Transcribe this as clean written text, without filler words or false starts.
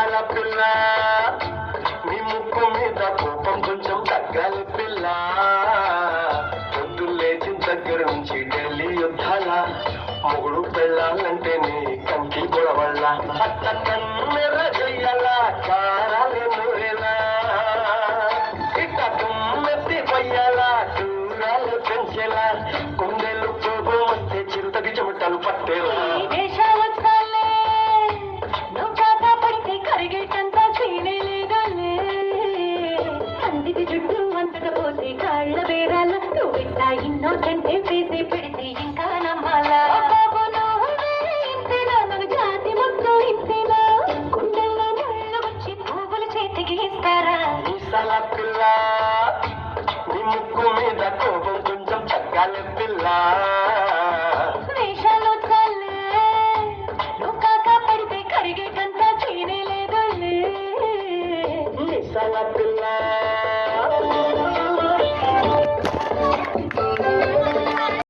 మీసాల పిల్ల నీ ముక్కు మీద కోపం కొంచెం తగ్గాలి పిల్ల పొద్దు లేచిన దగ్గర నుంచి ఢిల్లీ యుద్ధాల మొగుడు పెళ్ళాలంటే నీ కంటి గొడవల్ల అట్ట కన్నెర చెయ్యాల కారాలే నూరేలా ఇట్ట తుమ్మెత్తి పొయ్యాల దూరాలు పెంచేలా కుండెలు పోగు వస్తే చిరుతకి చెమటలు పట్టేలా ఇన్నోసెంటే చేసి పెడితే ఇంకా నమ్మాలా ఇంతేనా మన జాతి మొత్తం ఇంతేనా గుండెల్లో ముళ్ళు వచ్చి పువ్వులు చేతికి ఇస్తారా మీసాల పిల్ల నీ ముక్కు మీద కోపం కొంచెం తగ్గాలి పిల్ల వేషాలు చాలే నువ్వు కాక పడితే కరిగేటంతా చీనే లేదు మీసాల పిల్ల